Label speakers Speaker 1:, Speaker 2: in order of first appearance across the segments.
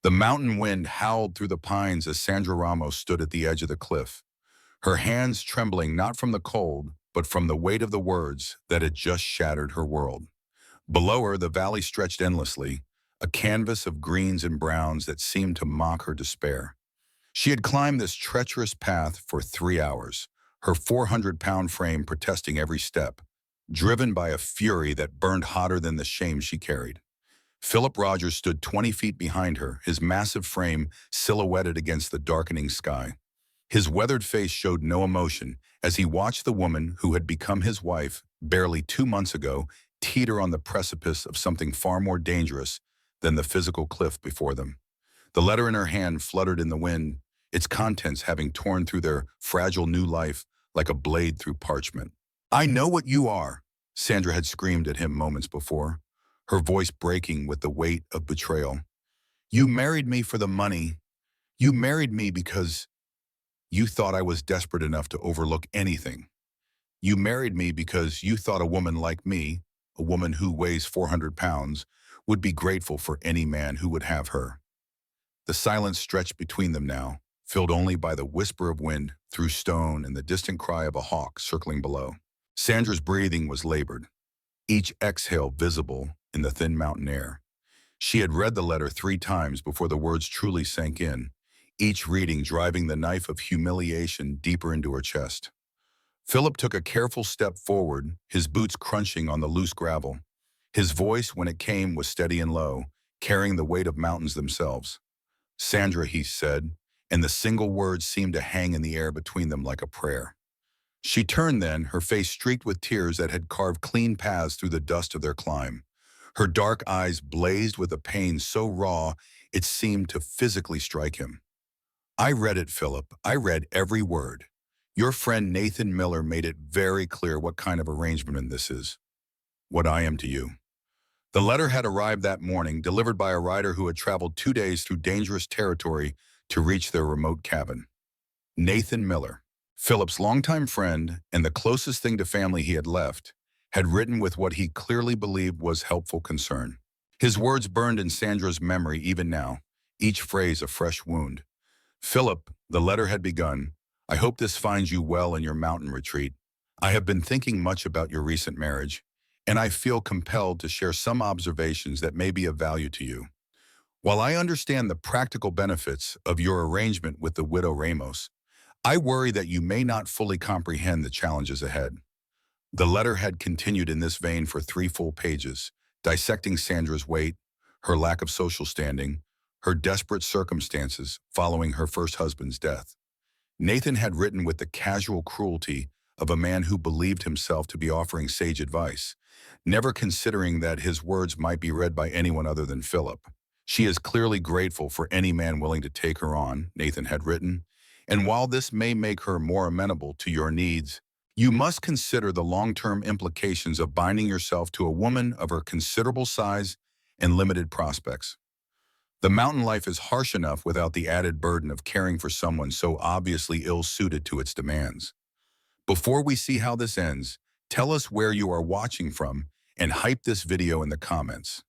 Speaker 1: The mountain wind howled through the pines as Sandra Ramos stood at the edge of the cliff, her hands trembling not from the cold, but from the weight of the words that had just shattered her world. Below her, the valley stretched endlessly, a canvas of greens and browns that seemed to mock her despair. She had climbed this treacherous path for 3 hours, her 400-pound frame protesting every step, driven by a fury that burned hotter than the shame she carried. Philip Rogers stood 20 feet behind her, his massive frame silhouetted against the darkening sky. His weathered face showed no emotion as he watched the woman who had become his wife barely 2 months ago teeter on the precipice of something far more dangerous than the physical cliff before them. The letter in her hand fluttered in the wind, its contents having torn through their fragile new life like a blade through parchment. "I know what you are," Sandra had screamed at him moments before, her voice breaking with the weight of betrayal. "You married me for the money. You married me because you thought I was desperate enough to overlook anything. You married me because you thought a woman like me, a woman who weighs 400 pounds, would be grateful for any man who would have her." The silence stretched between them now, filled only by the whisper of wind through stone and the distant cry of a hawk circling below. Sandra's breathing was labored, each exhale visible in the thin mountain air. She had read the letter 3 times before the words truly sank in, each reading driving the knife of humiliation deeper into her chest. Philip took a careful step forward, his boots crunching on the loose gravel. His voice, when it came, was steady and low, carrying the weight of mountains themselves. "Sandra," he said, and the single word seemed to hang in the air between them like a prayer. She turned then, her face streaked with tears that had carved clean paths through the dust of their climb. Her dark eyes blazed with a pain so raw it seemed to physically strike him. "I read it, Philip. I read every word. Your friend Nathan Miller made it very clear what kind of arrangement this is. What I am to you." The letter had arrived that morning, delivered by a rider who had traveled 2 days through dangerous territory to reach their remote cabin. Nathan Miller, Philip's longtime friend and the closest thing to family he had left, had written with what he clearly believed was helpful concern. His words burned in Sandra's memory even now, each phrase a fresh wound. "Philip," the letter had begun, "I hope this finds you well in your mountain retreat. I have been thinking much about your recent marriage, and I feel compelled to share some observations that may be of value to you. While I understand the practical benefits of your arrangement with the widow Ramos, I worry that you may not fully comprehend the challenges ahead." The letter had continued in this vein for 3 full pages, dissecting Sandra's weight, her lack of social standing, her desperate circumstances following her first husband's death. Nathan had written with the casual cruelty of a man who believed himself to be offering sage advice, never considering that his words might be read by anyone other than Philip. "She is clearly grateful for any man willing to take her on," Nathan had written, "and while this may make her more amenable to your needs, you must consider the long-term implications of binding yourself to a woman of her considerable size and limited prospects. The mountain life is harsh enough without the added burden of caring for someone so obviously ill-suited to its demands. Before we see how this ends, tell us where you are watching from and hype this video in the comments.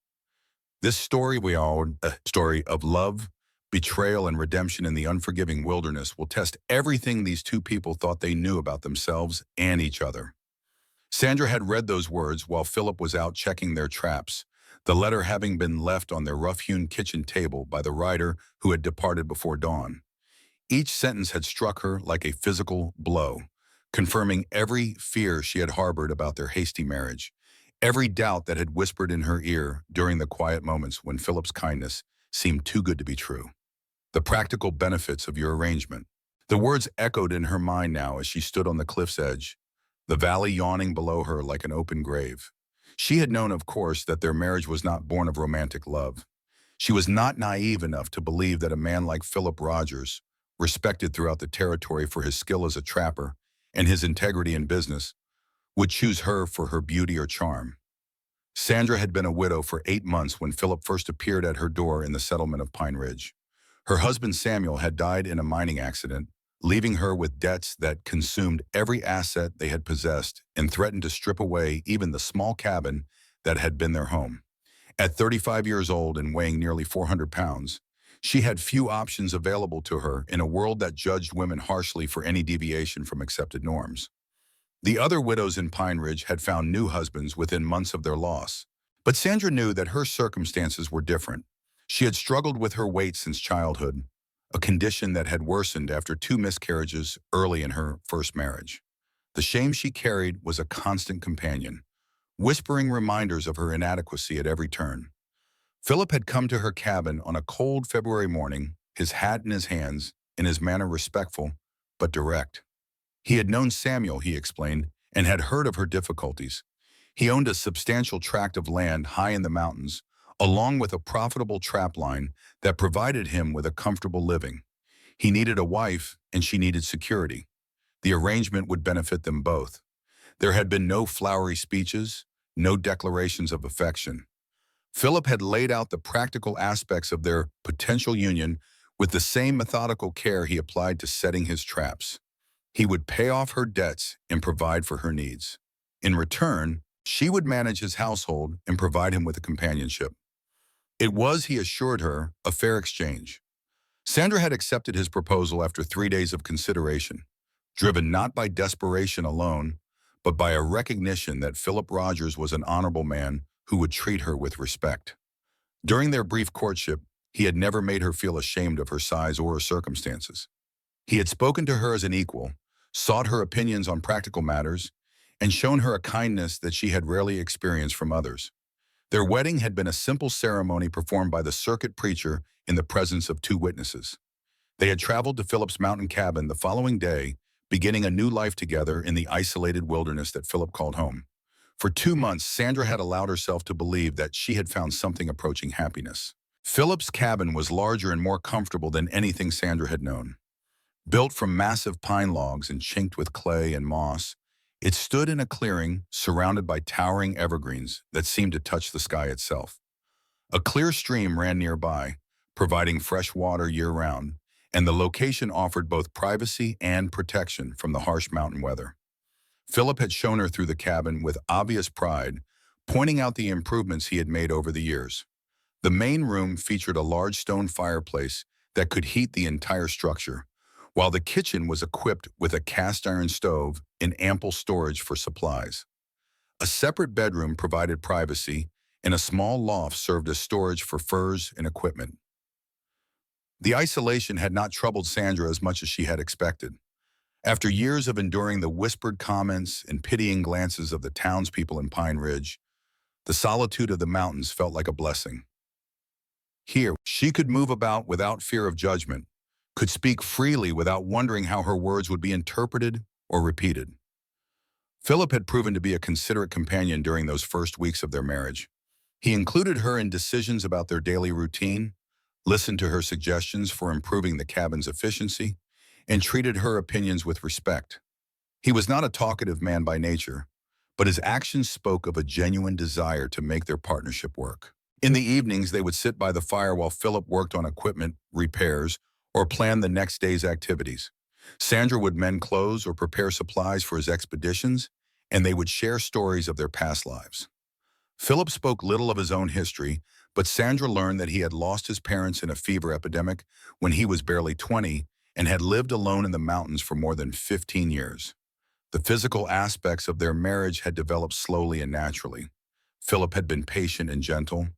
Speaker 1: This story a story of love, betrayal, and redemption in the unforgiving wilderness will test everything these two people thought they knew about themselves and each other." Sandra had read those words while Philip was out checking their traps, the letter having been left on their rough-hewn kitchen table by the rider who had departed before dawn. Each sentence had struck her like a physical blow, confirming every fear she had harbored about their hasty marriage, every doubt that had whispered in her ear during the quiet moments when Philip's kindness seemed too good to be true. "The practical benefits of your arrangement." The words echoed in her mind now as she stood on the cliff's edge, the valley yawning below her like an open grave. She had known, of course, that their marriage was not born of romantic love. She was not naive enough to believe that a man like Philip Rogers, respected throughout the territory for his skill as a trapper and his integrity in business, would choose her for her beauty or charm. Sandra had been a widow for 8 months when Philip first appeared at her door in the settlement of Pine Ridge. Her husband Samuel had died in a mining accident, leaving her with debts that consumed every asset they had possessed and threatened to strip away even the small cabin that had been their home. At 35 years old and weighing nearly 400 pounds, She had few options available to her in a world that judged women harshly for any deviation from accepted norms. The other widows in Pine Ridge had found new husbands within months of their loss. But Sandra knew that her circumstances were different. She had struggled with her weight since childhood, a condition that had worsened after 2 miscarriages early in her first marriage. The shame she carried was a constant companion, whispering reminders of her inadequacy at every turn. Philip had come to her cabin on a cold February morning, his hat in his hands, and his manner respectful, but direct. He had known Samuel, he explained, and had heard of her difficulties. He owned a substantial tract of land high in the mountains, along with a profitable trap line that provided him with a comfortable living. He needed a wife, and she needed security. The arrangement would benefit them both. There had been no flowery speeches, no declarations of affection. Philip had laid out the practical aspects of their potential union with the same methodical care he applied to setting his traps. He would pay off her debts and provide for her needs. In return, she would manage his household and provide him with a companionship. It was, he assured her, a fair exchange. Sandra had accepted his proposal after 3 days of consideration, driven not by desperation alone, but by a recognition that Philip Rogers was an honorable man who would treat her with respect. During their brief courtship, he had never made her feel ashamed of her size or her circumstances. He had spoken to her as an equal, sought her opinions on practical matters, and shown her a kindness that she had rarely experienced from others. Their wedding had been a simple ceremony performed by the circuit preacher in the presence of 2 witnesses. They had traveled to Philip's mountain cabin the following day, beginning a new life together in the isolated wilderness that Philip called home. For 2 months, Sandra had allowed herself to believe that she had found something approaching happiness. Philip's cabin was larger and more comfortable than anything Sandra had known. Built from massive pine logs and chinked with clay and moss, it stood in a clearing surrounded by towering evergreens that seemed to touch the sky itself. A clear stream ran nearby, providing fresh water year-round, and the location offered both privacy and protection from the harsh mountain weather. Philip had shown her through the cabin with obvious pride, pointing out the improvements he had made over the years. The main room featured a large stone fireplace that could heat the entire structure, while the kitchen was equipped with a cast-iron stove and ample storage for supplies. A separate bedroom provided privacy, and a small loft served as storage for furs and equipment. The isolation had not troubled Sandra as much as she had expected. After years of enduring the whispered comments and pitying glances of the townspeople in Pine Ridge, the solitude of the mountains felt like a blessing. Here, she could move about without fear of judgment, could speak freely without wondering how her words would be interpreted or repeated. Philip had proven to be a considerate companion during those first weeks of their marriage. He included her in decisions about their daily routine, listened to her suggestions for improving the cabin's efficiency, and treated her opinions with respect. He was not a talkative man by nature, but his actions spoke of a genuine desire to make their partnership work. In the evenings, they would sit by the fire while Philip worked on equipment, repairs, or planned the next day's activities. Sandra would mend clothes or prepare supplies for his expeditions, and they would share stories of their past lives. Philip spoke little of his own history, but Sandra learned that he had lost his parents in a fever epidemic when he was barely 20 and had lived alone in the mountains for more than 15 years. The physical aspects of their marriage had developed slowly and naturally. Philip had been patient and gentle,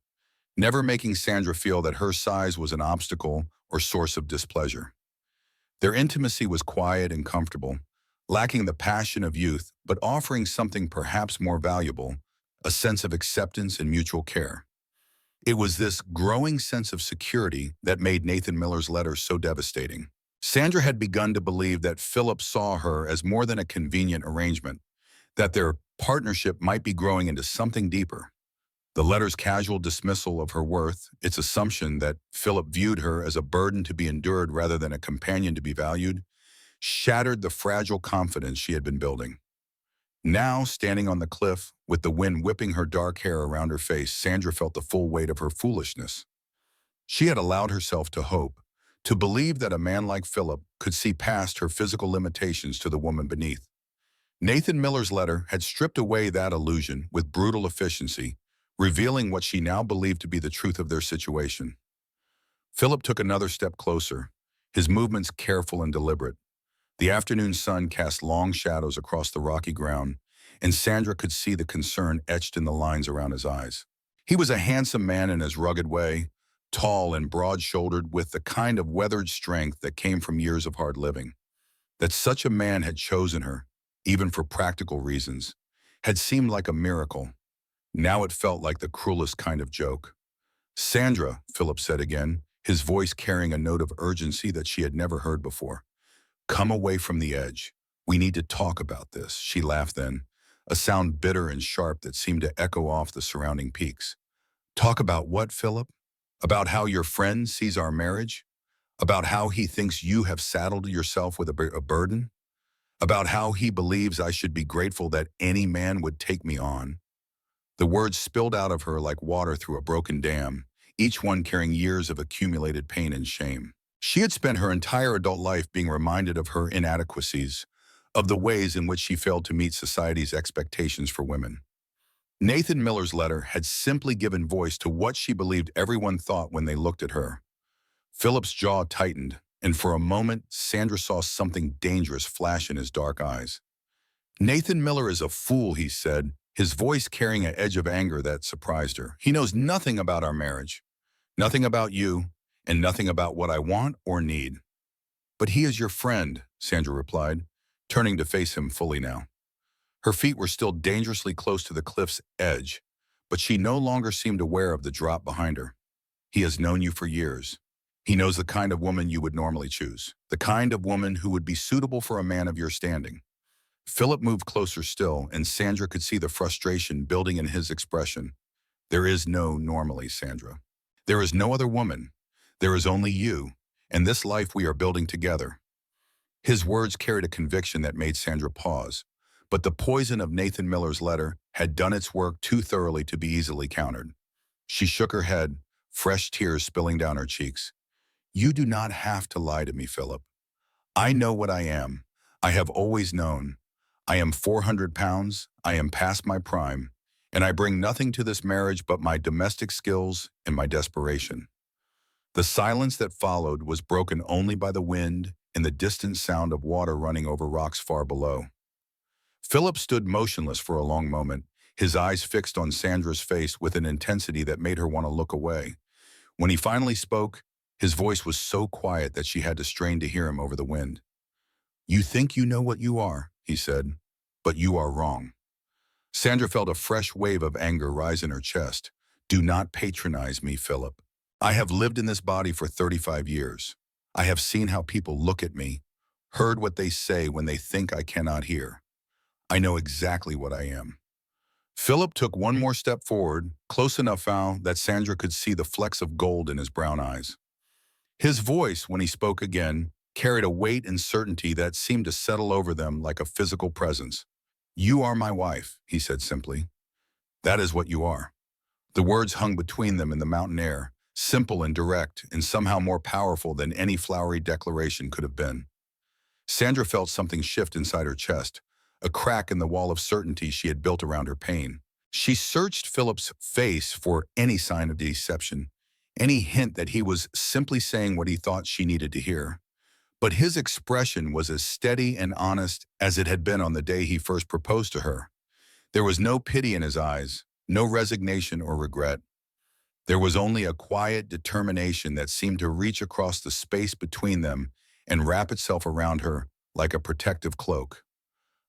Speaker 1: never making Sandra feel that her size was an obstacle or source of displeasure. Their intimacy was quiet and comfortable, lacking the passion of youth, but offering something perhaps more valuable, a sense of acceptance and mutual care. It was this growing sense of security that made Nathan Miller's letter so devastating. Sandra had begun to believe that Philip saw her as more than a convenient arrangement, that their partnership might be growing into something deeper. The letter's casual dismissal of her worth, its assumption that Philip viewed her as a burden to be endured rather than a companion to be valued, shattered the fragile confidence she had been building. Now, standing on the cliff, with the wind whipping her dark hair around her face, Sandra felt the full weight of her foolishness. She had allowed herself to hope, to believe that a man like Philip could see past her physical limitations to the woman beneath. Nathan Miller's letter had stripped away that illusion with brutal efficiency, revealing what she now believed to be the truth of their situation. Philip took another step closer, his movements careful and deliberate. The afternoon sun cast long shadows across the rocky ground, and Sandra could see the concern etched in the lines around his eyes. He was a handsome man in his rugged way, tall and broad-shouldered with the kind of weathered strength that came from years of hard living. That such a man had chosen her, even for practical reasons, had seemed like a miracle. Now it felt like the cruelest kind of joke. Sandra, Philip said again, his voice carrying a note of urgency that she had never heard before. Come away from the edge. We need to talk about this, she laughed then, a sound bitter and sharp that seemed to echo off the surrounding peaks. Talk about what, Philip? About how your friend sees our marriage? About how he thinks you have saddled yourself with a burden? About how he believes I should be grateful that any man would take me on? The words spilled out of her like water through a broken dam, each one carrying years of accumulated pain and shame. She had spent her entire adult life being reminded of her inadequacies, of the ways in which she failed to meet society's expectations for women. Nathan Miller's letter had simply given voice to what she believed everyone thought when they looked at her. Philip's jaw tightened, and for a moment, Sandra saw something dangerous flash in his dark eyes. Nathan Miller is a fool, he said, his voice carrying an edge of anger that surprised her. He knows nothing about our marriage, nothing about you, and nothing about what I want or need. But he is your friend, Sandra replied, turning to face him fully now. Her feet were still dangerously close to the cliff's edge, but she no longer seemed aware of the drop behind her. He has known you for years. He knows the kind of woman you would normally choose, the kind of woman who would be suitable for a man of your standing. Philip moved closer still, and Sandra could see the frustration building in his expression. There is no normally, Sandra. There is no other woman. There is only you, and this life we are building together. His words carried a conviction that made Sandra pause, but the poison of Nathan Miller's letter had done its work too thoroughly to be easily countered. She shook her head, fresh tears spilling down her cheeks. You do not have to lie to me, Philip. I know what I am. I have always known. I am 400 pounds, I am past my prime, and I bring nothing to this marriage but my domestic skills and my desperation. The silence that followed was broken only by the wind and the distant sound of water running over rocks far below. Philip stood motionless for a long moment, his eyes fixed on Sandra's face with an intensity that made her want to look away. When he finally spoke, his voice was so quiet that she had to strain to hear him over the wind. You think you know what you are, he said, but you are wrong. Sandra felt a fresh wave of anger rise in her chest. Do not patronize me, Philip. I have lived in this body for 35 years. I have seen how people look at me, heard what they say when they think I cannot hear. I know exactly what I am. Philip took one more step forward, close enough now that Sandra could see the flecks of gold in his brown eyes. His voice, when he spoke again, carried a weight and certainty that seemed to settle over them like a physical presence. You are my wife, he said simply. That is what you are. The words hung between them in the mountain air, simple and direct, and somehow more powerful than any flowery declaration could have been. Sandra felt something shift inside her chest, a crack in the wall of certainty she had built around her pain. She searched Philip's face for any sign of deception, any hint that he was simply saying what he thought she needed to hear. But his expression was as steady and honest as it had been on the day he first proposed to her. There was no pity in his eyes, no resignation or regret. There was only a quiet determination that seemed to reach across the space between them and wrap itself around her like a protective cloak.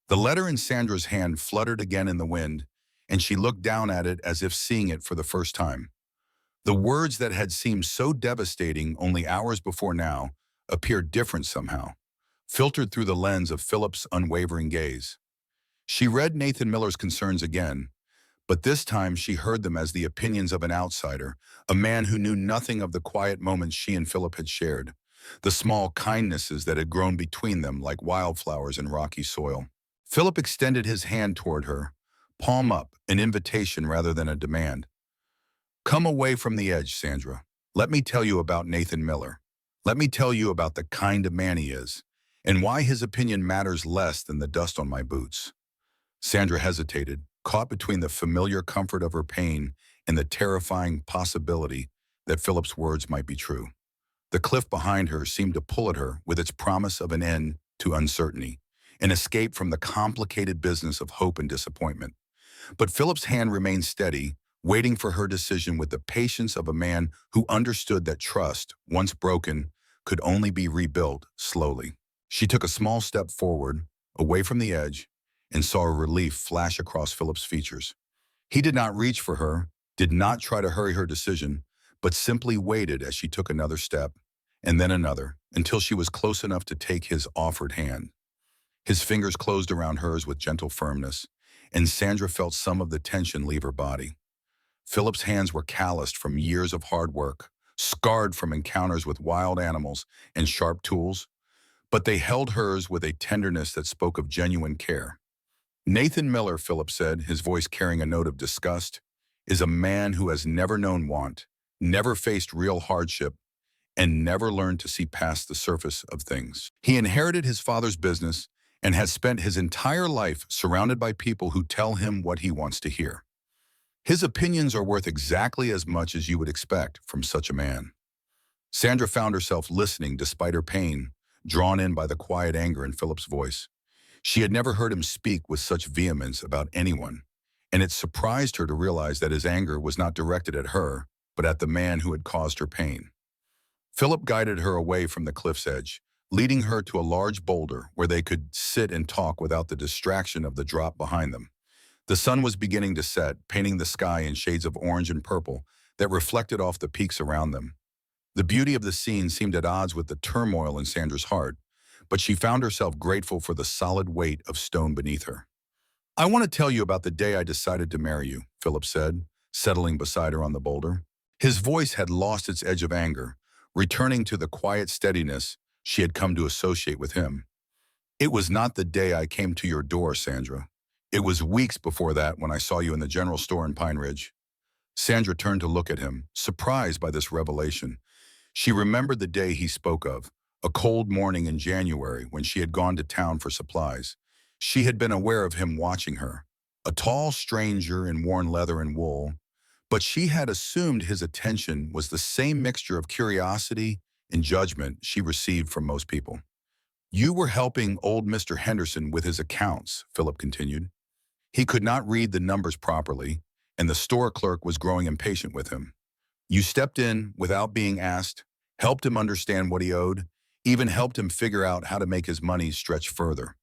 Speaker 1: The letter in Sandra's hand fluttered again in the wind, and she looked down at it as if seeing it for the first time. The words that had seemed so devastating only hours before now appeared different somehow, filtered through the lens of Philip's unwavering gaze. She read Nathan Miller's concerns again, but this time she heard them as the opinions of an outsider, a man who knew nothing of the quiet moments she and Philip had shared, the small kindnesses that had grown between them like wildflowers in rocky soil. Philip extended his hand toward her, palm up, an invitation rather than a demand. Come away from the edge, Sandra. Let me tell you about Nathan Miller. Let me tell you about the kind of man he is, and why his opinion matters less than the dust on my boots. Sandra hesitated, caught between the familiar comfort of her pain and the terrifying possibility that Philip's words might be true. The cliff behind her seemed to pull at her with its promise of an end to uncertainty, an escape from the complicated business of hope and disappointment. But Philip's hand remained steady, waiting for her decision with the patience of a man who understood that trust, once broken, could only be rebuilt slowly. She took a small step forward, away from the edge, and saw a relief flash across Philip's features. He did not reach for her, did not try to hurry her decision, but simply waited as she took another step, and then another, until she was close enough to take his offered hand. His fingers closed around hers with gentle firmness, and Sandra felt some of the tension leave her body. Philip's hands were calloused from years of hard work, scarred from encounters with wild animals and sharp tools, but they held hers with a tenderness that spoke of genuine care. Nathan Miller, Philip said, his voice carrying a note of disgust, is a man who has never known want, never faced real hardship, and never learned to see past the surface of things. He inherited his father's business and has spent his entire life surrounded by people who tell him what he wants to hear. His opinions are worth exactly as much as you would expect from such a man. Sandra found herself listening despite her pain, drawn in by the quiet anger in Philip's voice. She had never heard him speak with such vehemence about anyone, and it surprised her to realize that his anger was not directed at her, but at the man who had caused her pain. Philip guided her away from the cliff's edge, leading her to a large boulder where they could sit and talk without the distraction of the drop behind them. The sun was beginning to set, painting the sky in shades of orange and purple that reflected off the peaks around them. The beauty of the scene seemed at odds with the turmoil in Sandra's heart, but she found herself grateful for the solid weight of stone beneath her. "I want to tell you about the day I decided to marry you," Philip said, settling beside her on the boulder. His voice had lost its edge of anger, returning to the quiet steadiness she had come to associate with him. "It was not the day I came to your door, Sandra. It was weeks before that when I saw you in the general store in Pine Ridge." Sandra turned to look at him, surprised by this revelation. She remembered the day he spoke of, a cold morning in January when she had gone to town for supplies. She had been aware of him watching her, a tall stranger in worn leather and wool, but she had assumed his attention was the same mixture of curiosity and judgment she received from most people. "You were helping old Mr. Henderson with his accounts," Philip continued. "He could not read the numbers properly, and the store clerk was growing impatient with him. You stepped in without being asked, helped him understand what he owed, even helped him figure out how to make his money stretch further."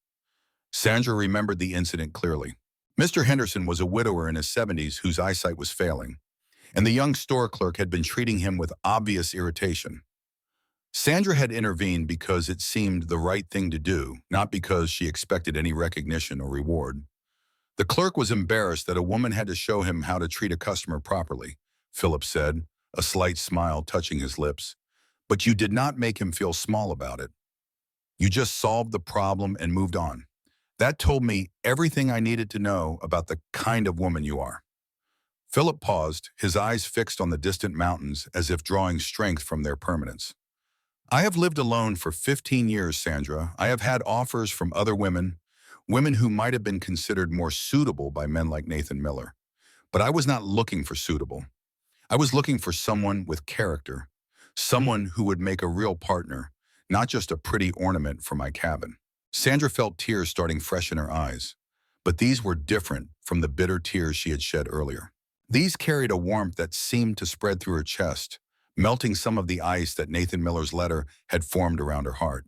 Speaker 1: Sandra remembered the incident clearly. Mr. Henderson was a widower in his 70s whose eyesight was failing, and the young store clerk had been treating him with obvious irritation. Sandra had intervened because it seemed the right thing to do, not because she expected any recognition or reward. The clerk was embarrassed that a woman had to show him how to treat a customer properly, Philip said, a slight smile touching his lips. "But you did not make him feel small about it. You just solved the problem and moved on. That told me everything I needed to know about the kind of woman you are." Philip paused, his eyes fixed on the distant mountains as if drawing strength from their permanence. "I have lived alone for 15 years, Sandra. I have had offers from other women, women who might have been considered more suitable by men like Nathan Miller. But I was not looking for suitable. I was looking for someone with character, someone who would make a real partner, not just a pretty ornament for my cabin." Sandra felt tears starting fresh in her eyes, but these were different from the bitter tears she had shed earlier. These carried a warmth that seemed to spread through her chest, melting some of the ice that Nathan Miller's letter had formed around her heart.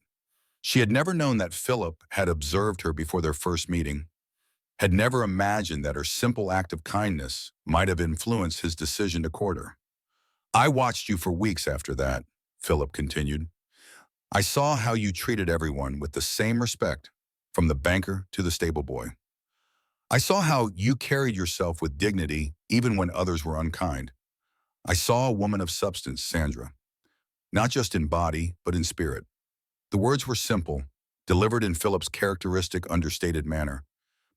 Speaker 1: She had never known that Philip had observed her before their first meeting, had never imagined that her simple act of kindness might have influenced his decision to court her. "I watched you for weeks after that," Philip continued. "I saw how you treated everyone with the same respect, from the banker to the stable boy. I saw how you carried yourself with dignity even when others were unkind. I saw a woman of substance, Sandra, not just in body, but in spirit." The words were simple, delivered in Philip's characteristic understated manner,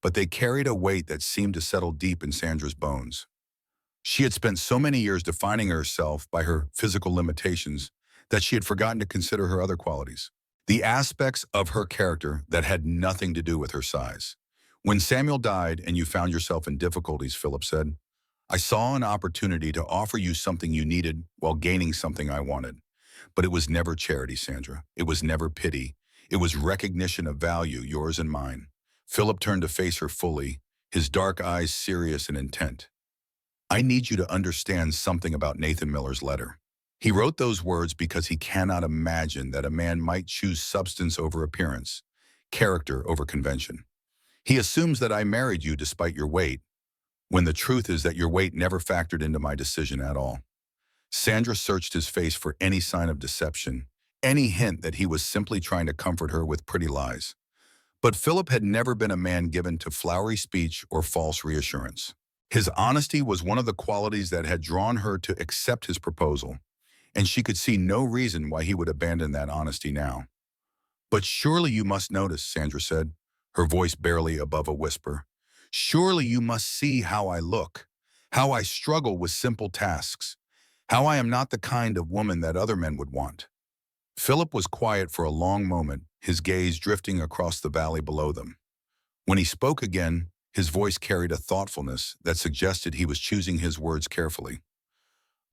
Speaker 1: but they carried a weight that seemed to settle deep in Sandra's bones. She had spent so many years defining herself by her physical limitations that she had forgotten to consider her other qualities, the aspects of her character that had nothing to do with her size. "When Samuel died and you found yourself in difficulties," Philip said, "I saw an opportunity to offer you something you needed while gaining something I wanted. But it was never charity, Sandra. It was never pity. It was recognition of value, yours and mine. Philip turned to face her fully, his dark eyes serious and intent. I need you to understand something about Nathan Miller's letter. He wrote those words because he cannot imagine that a man might choose substance over appearance, character over convention. He assumes that I married you despite your weight, when the truth is that your weight never factored into my decision at all. Sandra searched his face for any sign of deception, any hint that he was simply trying to comfort her with pretty lies. But Philip had never been a man given to flowery speech or false reassurance. His honesty was one of the qualities that had drawn her to accept his proposal, and she could see no reason why he would abandon that honesty now. But surely you must notice, Sandra said, her voice barely above a whisper. Surely you must see how I look, how I struggle with simple tasks, how I am not the kind of woman that other men would want. Philip was quiet for a long moment, his gaze drifting across the valley below them. When he spoke again, his voice carried a thoughtfulness that suggested he was choosing his words carefully.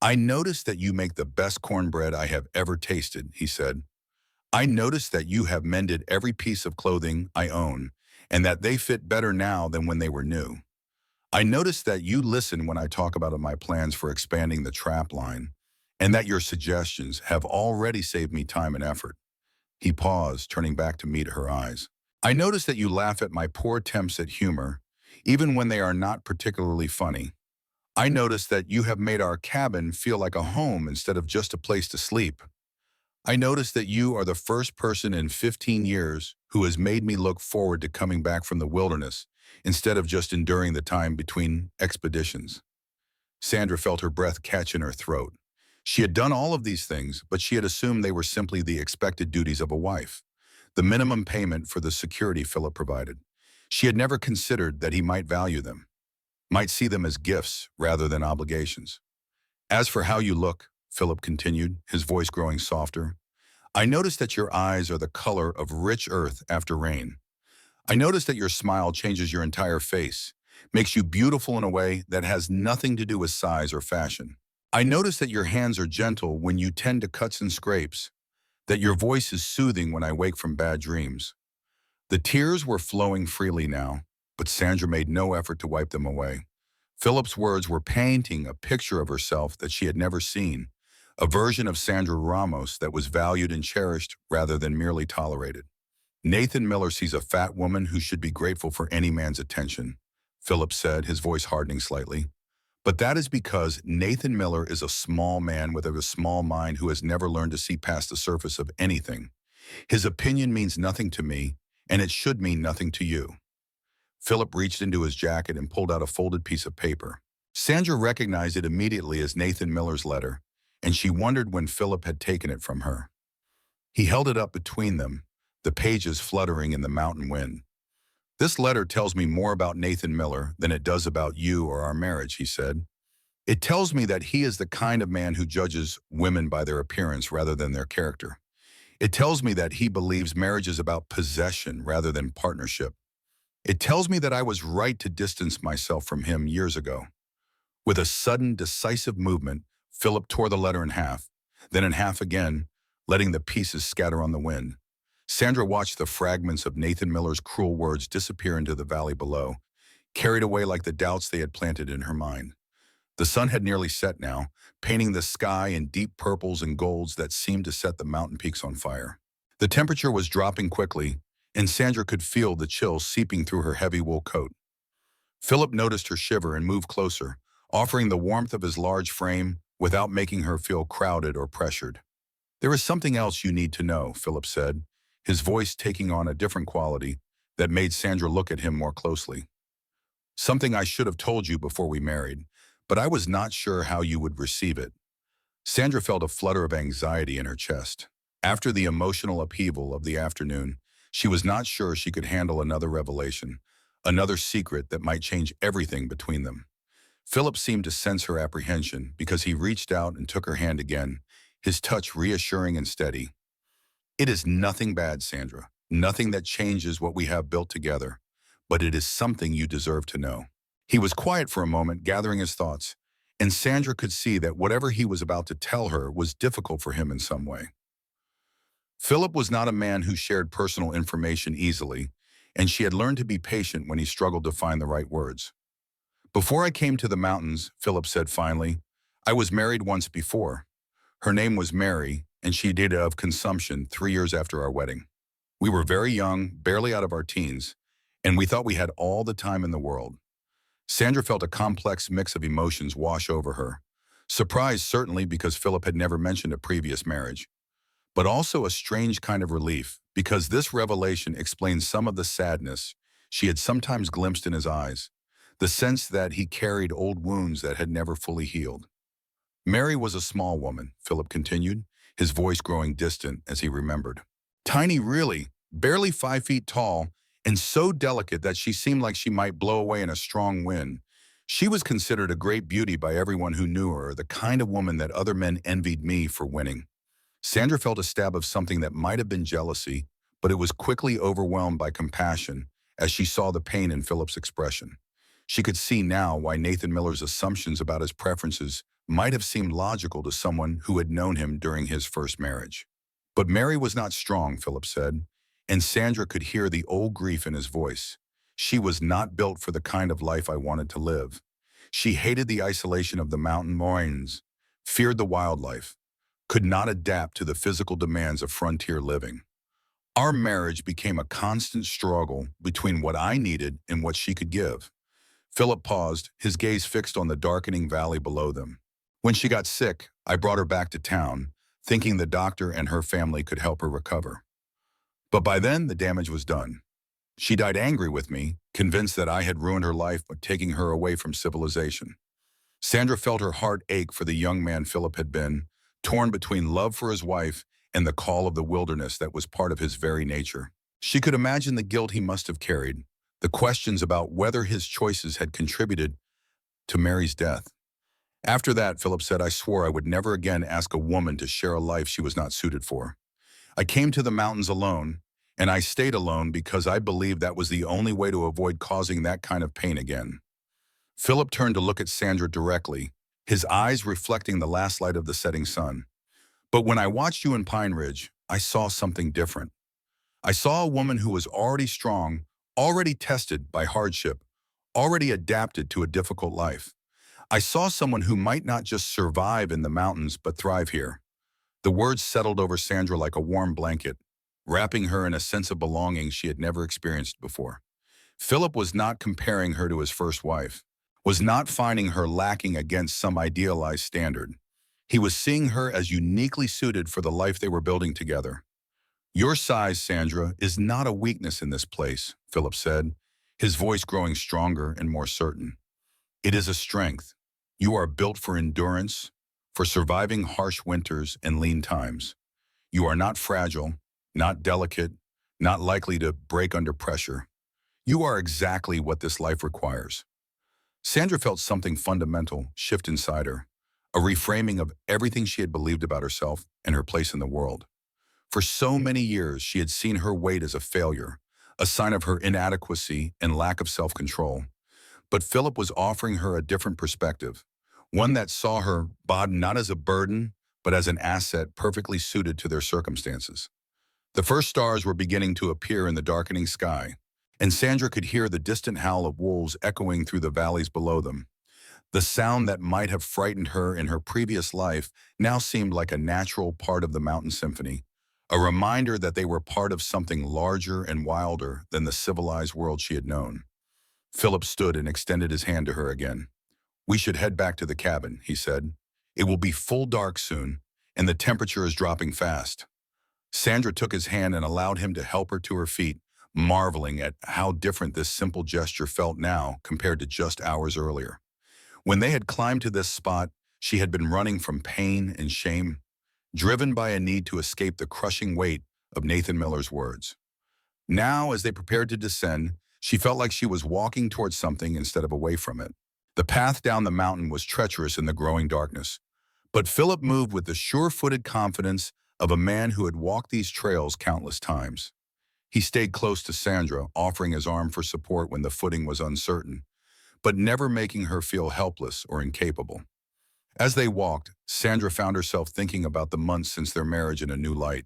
Speaker 1: I notice that you make the best cornbread I have ever tasted, he said. I notice that you have mended every piece of clothing I own, and that they fit better now than when they were new. I notice that you listen when I talk about my plans for expanding the trap line, and that your suggestions have already saved me time and effort. He paused, turning back to meet her eyes. I notice that you laugh at my poor attempts at humor, even when they are not particularly funny. I notice that you have made our cabin feel like a home instead of just a place to sleep. I notice that you are the first person in 15 years who has made me look forward to coming back from the wilderness instead of just enduring the time between expeditions. Sandra felt her breath catch in her throat. She had done all of these things, but she had assumed they were simply the expected duties of a wife, the minimum payment for the security Philip provided. She had never considered that he might value them, might see them as gifts rather than obligations. As for how you look, Philip continued, his voice growing softer, I notice that your eyes are the color of rich earth after rain. I notice that your smile changes your entire face, makes you beautiful in a way that has nothing to do with size or fashion. I notice that your hands are gentle when you tend to cuts and scrapes, that your voice is soothing when I wake from bad dreams. The tears were flowing freely now, but Sandra made no effort to wipe them away. Philip's words were painting a picture of herself that she had never seen, a version of Sandra Ramos that was valued and cherished rather than merely tolerated. Nathan Miller sees a fat woman who should be grateful for any man's attention, Philip said, his voice hardening slightly. But that is because Nathan Miller is a small man with a small mind who has never learned to see past the surface of anything. His opinion means nothing to me, and it should mean nothing to you. Philip reached into his jacket and pulled out a folded piece of paper. Sandra recognized it immediately as Nathan Miller's letter, and she wondered when Philip had taken it from her. He held it up between them, the pages fluttering in the mountain wind. This letter tells me more about Nathan Miller than it does about you or our marriage, he said. It tells me that he is the kind of man who judges women by their appearance rather than their character. It tells me that he believes marriage is about possession rather than partnership. It tells me that I was right to distance myself from him years ago. With a sudden, decisive movement, Philip tore the letter in half, then in half again, letting the pieces scatter on the wind. Sandra watched the fragments of Nathan Miller's cruel words disappear into the valley below, carried away like the doubts they had planted in her mind. The sun had nearly set now, painting the sky in deep purples and golds that seemed to set the mountain peaks on fire. The temperature was dropping quickly, and Sandra could feel the chill seeping through her heavy wool coat. Philip noticed her shiver and moved closer, offering the warmth of his large frame without making her feel crowded or pressured. There is something else you need to know, Philip said, his voice taking on a different quality that made Sandra look at him more closely. Something I should have told you before we married, but I was not sure how you would receive it. Sandra felt a flutter of anxiety in her chest. After the emotional upheaval of the afternoon, she was not sure she could handle another revelation, another secret that might change everything between them. Philip seemed to sense her apprehension because he reached out and took her hand again, his touch reassuring and steady. It is nothing bad, Sandra, nothing that changes what we have built together, but it is something you deserve to know. He was quiet for a moment, gathering his thoughts, and Sandra could see that whatever he was about to tell her was difficult for him in some way. Philip was not a man who shared personal information easily, and she had learned to be patient when he struggled to find the right words. Before I came to the mountains, Philip said finally, I was married once before. Her name was Mary, and she died of consumption 3 years after our wedding. We were very young, barely out of our teens, and we thought we had all the time in the world. Sandra felt a complex mix of emotions wash over her. Surprise, certainly, because Philip had never mentioned a previous marriage, but also a strange kind of relief, because this revelation explains some of the sadness she had sometimes glimpsed in his eyes, the sense that he carried old wounds that had never fully healed. Mary was a small woman, Philip continued, his voice growing distant as he remembered. Tiny, really, barely 5 feet tall, and so delicate that she seemed like she might blow away in a strong wind. She was considered a great beauty by everyone who knew her, the kind of woman that other men envied me for winning. Sandra felt a stab of something that might have been jealousy, but it was quickly overwhelmed by compassion as she saw the pain in Philip's expression. She could see now why Nathan Miller's assumptions about his preferences might have seemed logical to someone who had known him during his first marriage. But Mary was not strong, Philip said, and Sandra could hear the old grief in his voice. She was not built for the kind of life I wanted to live. She hated the isolation of the mountain moraines, feared the wildlife, could not adapt to the physical demands of frontier living. Our marriage became a constant struggle between what I needed and what she could give. Philip paused, his gaze fixed on the darkening valley below them. When she got sick, I brought her back to town, thinking the doctor and her family could help her recover. But by then, the damage was done. She died angry with me, convinced that I had ruined her life by taking her away from civilization. Sandra felt her heart ache for the young man Philip had been, torn between love for his wife and the call of the wilderness that was part of his very nature. She could imagine the guilt he must have carried, the questions about whether his choices had contributed to Mary's death. After that, Philip said, I swore I would never again ask a woman to share a life she was not suited for. I came to the mountains alone, and I stayed alone because I believed that was the only way to avoid causing that kind of pain again. Philip turned to look at Sandra directly, his eyes reflecting the last light of the setting sun. But when I watched you in Pine Ridge, I saw something different. I saw a woman who was already strong, already tested by hardship, already adapted to a difficult life. I saw someone who might not just survive in the mountains but thrive here. The words settled over Sandra like a warm blanket, wrapping her in a sense of belonging she had never experienced before. Philip was not comparing her to his first wife, was not finding her lacking against some idealized standard. He was seeing her as uniquely suited for the life they were building together. Your size, Sandra, is not a weakness in this place, Philip said, his voice growing stronger and more certain. It is a strength. You are built for endurance, for surviving harsh winters and lean times. You are not fragile, not delicate, not likely to break under pressure. You are exactly what this life requires. Sandra felt something fundamental shift inside her, a reframing of everything she had believed about herself and her place in the world. For so many years, she had seen her weight as a failure, a sign of her inadequacy and lack of self-control. But Philip was offering her a different perspective, one that saw her body not as a burden, but as an asset perfectly suited to their circumstances. The first stars were beginning to appear in the darkening sky, and Sandra could hear the distant howl of wolves echoing through the valleys below them. The sound that might have frightened her in her previous life now seemed like a natural part of the mountain symphony, a reminder that they were part of something larger and wilder than the civilized world she had known. Philip stood and extended his hand to her again. We should head back to the cabin, he said. It will be full dark soon, and the temperature is dropping fast. Sandra took his hand and allowed him to help her to her feet, marveling at how different this simple gesture felt now compared to just hours earlier. When they had climbed to this spot, she had been running from pain and shame, driven by a need to escape the crushing weight of Nathan Miller's words. Now, as they prepared to descend, she felt like she was walking towards something instead of away from it. The path down the mountain was treacherous in the growing darkness, but Philip moved with the sure-footed confidence of a man who had walked these trails countless times. He stayed close to Sandra, offering his arm for support when the footing was uncertain, but never making her feel helpless or incapable. As they walked, Sandra found herself thinking about the months since their marriage in a new light.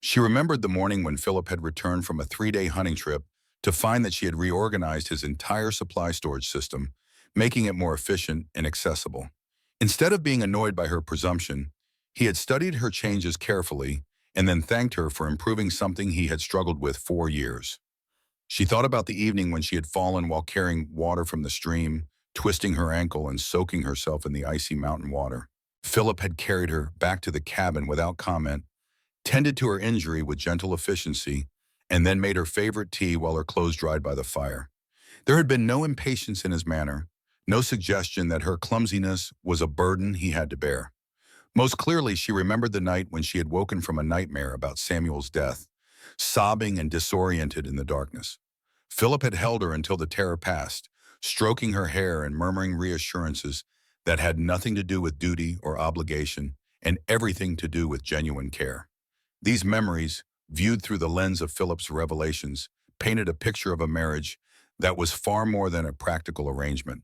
Speaker 1: She remembered the morning when Philip had returned from a 3-day hunting trip to find that she had reorganized his entire supply storage system, making it more efficient and accessible. Instead of being annoyed by her presumption, he had studied her changes carefully and then thanked her for improving something he had struggled with for years. She thought about the evening when she had fallen while carrying water from the stream, twisting her ankle and soaking herself in the icy mountain water. Philip had carried her back to the cabin without comment, tended to her injury with gentle efficiency, and then made her favorite tea while her clothes dried by the fire. There had been no impatience in his manner, no suggestion that her clumsiness was a burden he had to bear. Most clearly, she remembered the night when she had woken from a nightmare about Samuel's death, sobbing and disoriented in the darkness. Philip had held her until the terror passed, stroking her hair and murmuring reassurances that had nothing to do with duty or obligation and everything to do with genuine care. These memories, viewed through the lens of Philip's revelations, painted a picture of a marriage that was far more than a practical arrangement.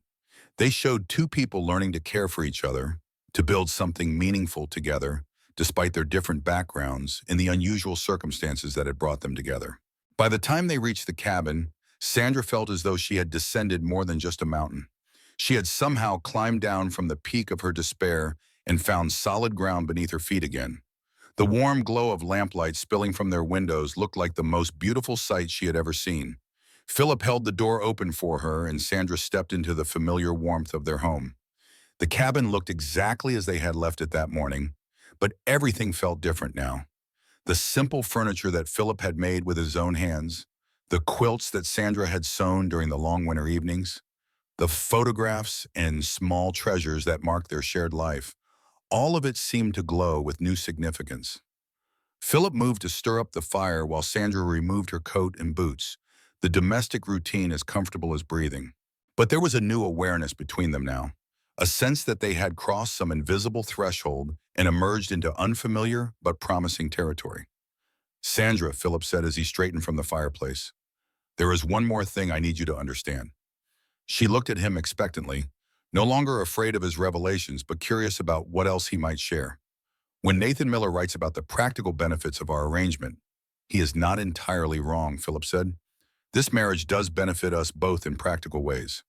Speaker 1: They showed two people learning to care for each other, to build something meaningful together, despite their different backgrounds and the unusual circumstances that had brought them together. By the time they reached the cabin, Sandra felt as though she had descended more than just a mountain. She had somehow climbed down from the peak of her despair and found solid ground beneath her feet again. The warm glow of lamplight spilling from their windows looked like the most beautiful sight she had ever seen. Philip held the door open for her, and Sandra stepped into the familiar warmth of their home. The cabin looked exactly as they had left it that morning, but everything felt different now. The simple furniture that Philip had made with his own hands, the quilts that Sandra had sewn during the long winter evenings, the photographs and small treasures that marked their shared life, all of it seemed to glow with new significance. Philip moved to stir up the fire while Sandra removed her coat and boots, the domestic routine as comfortable as breathing. But there was a new awareness between them now, a sense that they had crossed some invisible threshold and emerged into unfamiliar but promising territory. "Sandra," Philip said as he straightened from the fireplace, "there is one more thing I need you to understand." She looked at him expectantly, no longer afraid of his revelations but curious about what else he might share. "When Nathan Miller writes about the practical benefits of our arrangement, he is not entirely wrong," Philip said. "This marriage does benefit us both in practical ways.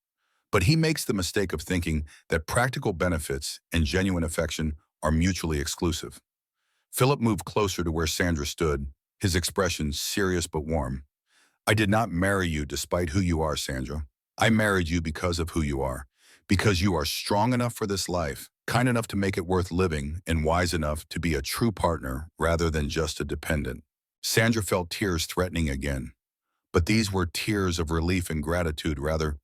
Speaker 1: But he makes the mistake of thinking that practical benefits and genuine affection are mutually exclusive." Philip moved closer to where Sandra stood, his expression serious but warm. "I did not marry you despite who you are, Sandra. I married you because of who you are, because you are strong enough for this life, kind enough to make it worth living, and wise enough to be a true partner rather than just a dependent." Sandra felt tears threatening again, but these were tears of relief and gratitude rather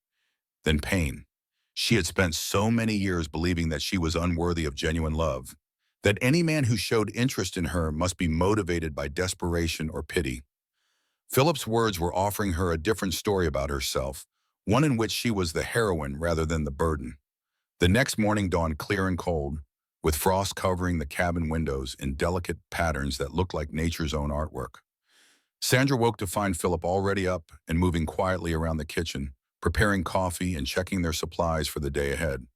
Speaker 1: than pain. She had spent so many years believing that she was unworthy of genuine love, that any man who showed interest in her must be motivated by desperation or pity. Philip's words were offering her a different story about herself, one in which she was the heroine rather than the burden. The next morning dawned clear and cold, with frost covering the cabin windows in delicate patterns that looked like nature's own artwork. Sandra woke to find Philip already up and moving quietly around the kitchen, preparing coffee and checking their supplies for the day ahead.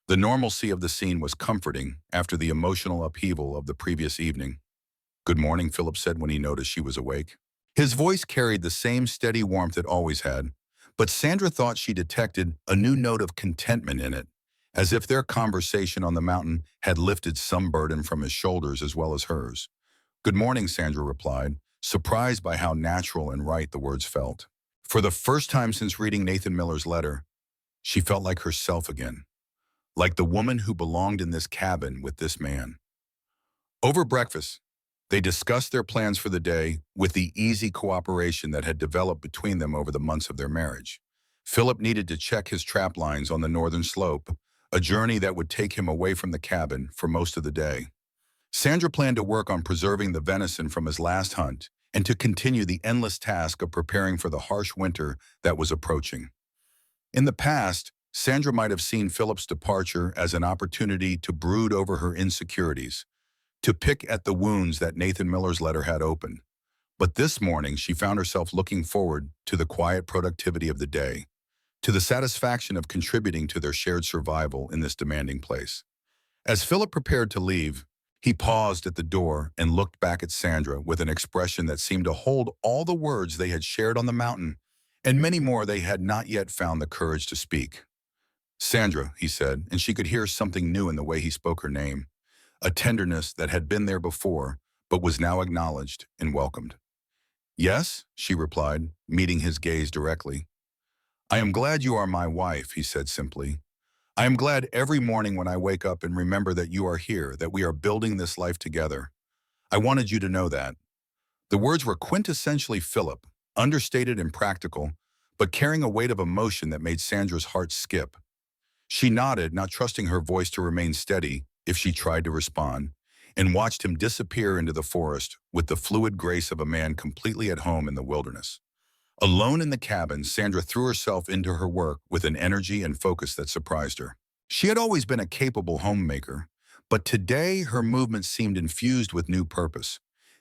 Speaker 1: The normalcy of the scene was comforting after the emotional upheaval of the previous evening. "Good morning," Philip said when he noticed she was awake. His voice carried the same steady warmth it always had, but Sandra thought she detected a new note of contentment in it, as if their conversation on the mountain had lifted some burden from his shoulders as well as hers. "Good morning," Sandra replied, surprised by how natural and right the words felt. For the first time since reading Nathan Miller's letter, she felt like herself again, like the woman who belonged in this cabin with this man. Over breakfast, they discussed their plans for the day with the easy cooperation that had developed between them over the months of their marriage. Philip needed to check his trap lines on the northern slope, a journey that would take him away from the cabin for most of the day. Sandra planned to work on preserving the venison from his last hunt and to continue the endless task of preparing for the harsh winter that was approaching. In the past, Sandra might have seen Philip's departure as an opportunity to brood over her insecurities, to pick at the wounds that Nathan Miller's letter had opened. But this morning, she found herself looking forward to the quiet productivity of the day, to the satisfaction of contributing to their shared survival in this demanding place. As Philip prepared to leave, he paused at the door and looked back at Sandra with an expression that seemed to hold all the words they had shared on the mountain, and many more they had not yet found the courage to speak. Sandra, he said, and she could hear something new in the way he spoke her name, a tenderness that had been there before, but was now acknowledged and welcomed. Yes, she replied, meeting his gaze directly. I am glad you are my wife, he said simply. I am glad every morning when I wake up and remember that you are here, that we are building this life together. I wanted you to know that. The words were quintessentially Philip, understated and practical, but carrying a weight of emotion that made Sandra's heart skip. She nodded, not trusting her voice to remain steady if she tried to respond, and watched him disappear into the forest with the fluid grace of a man completely at home in the wilderness. Alone in the cabin, Sandra threw herself into her work with an energy and focus that surprised her. She had always been a capable homemaker, but today her movement seemed infused with new purpose.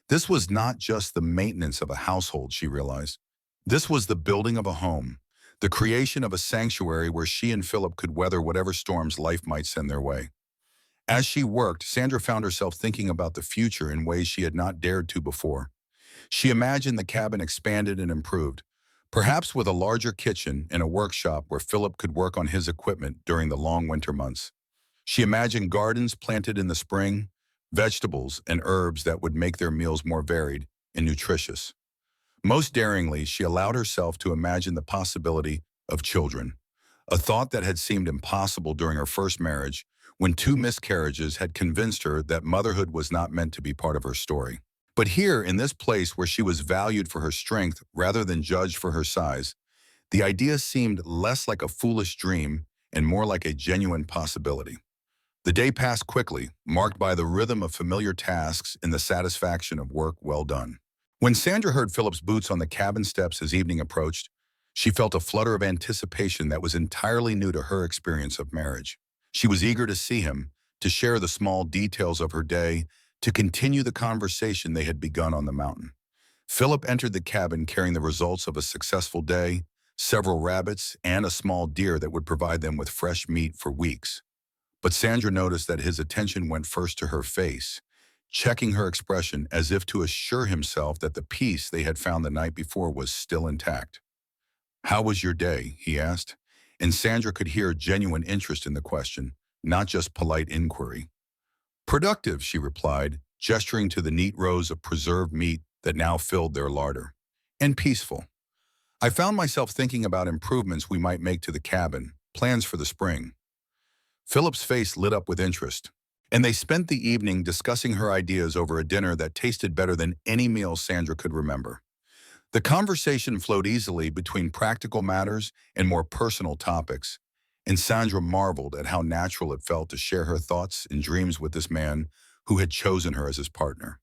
Speaker 1: This was not just the maintenance of a household, she realized. This was the building of a home, the creation of a sanctuary where she and Philip could weather whatever storms life might send their way. As she worked, Sandra found herself thinking about the future in ways she had not dared to before. She imagined the cabin expanded and improved, perhaps with a larger kitchen and a workshop where Philip could work on his equipment during the long winter months. She imagined gardens planted in the spring, vegetables and herbs that would make their meals more varied and nutritious. Most daringly, she allowed herself to imagine the possibility of children, a thought that had seemed impossible during her first marriage when two miscarriages had convinced her that motherhood was not meant to be part of her story. But here, in this place where she was valued for her strength rather than judged for her size, the idea seemed less like a foolish dream and more like a genuine possibility. The day passed quickly, marked by the rhythm of familiar tasks and the satisfaction of work well done. When Sandra heard Philip's boots on the cabin steps as evening approached, she felt a flutter of anticipation that was entirely new to her experience of marriage. She was eager to see him, to share the small details of her day, to continue the conversation they had begun on the mountain. Philip entered the cabin carrying the results of a successful day, several rabbits, and a small deer that would provide them with fresh meat for weeks. But Sandra noticed that his attention went first to her face, checking her expression as if to assure himself that the peace they had found the night before was still intact. How was your day? He asked, and Sandra could hear genuine interest in the question, not just polite inquiry. Productive, she replied, gesturing to the neat rows of preserved meat that now filled their larder. And peaceful. I found myself thinking about improvements we might make to the cabin, plans for the spring. Philip's face lit up with interest, and they spent the evening discussing her ideas over a dinner that tasted better than any meal Sandra could remember. The conversation flowed easily between practical matters and more personal topics, and Sandra marveled at how natural it felt to share her thoughts and dreams with this man who had chosen her as his partner.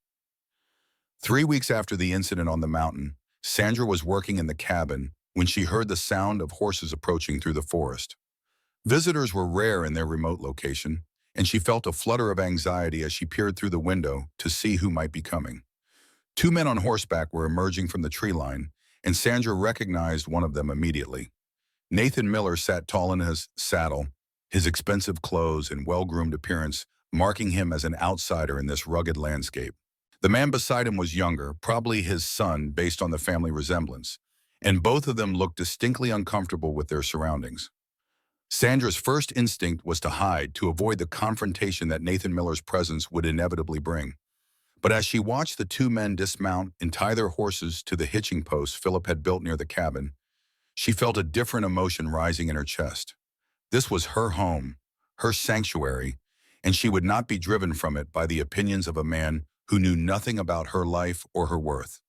Speaker 1: 3 weeks after the incident on the mountain, Sandra was working in the cabin when she heard the sound of horses approaching through the forest. Visitors were rare in their remote location, and she felt a flutter of anxiety as she peered through the window to see who might be coming. Two men on horseback were emerging from the tree line, and Sandra recognized one of them immediately. Nathan Miller sat tall in his saddle, his expensive clothes and well-groomed appearance marking him as an outsider in this rugged landscape. The man beside him was younger, probably his son based on the family resemblance, and both of them looked distinctly uncomfortable with their surroundings. Sandra's first instinct was to hide, to avoid the confrontation that Nathan Miller's presence would inevitably bring. But as she watched the two men dismount and tie their horses to the hitching post Philip had built near the cabin, she felt a different emotion rising in her chest. This was her home, her sanctuary, and she would not be driven from it by the opinions of a man who knew nothing about her life or her worth.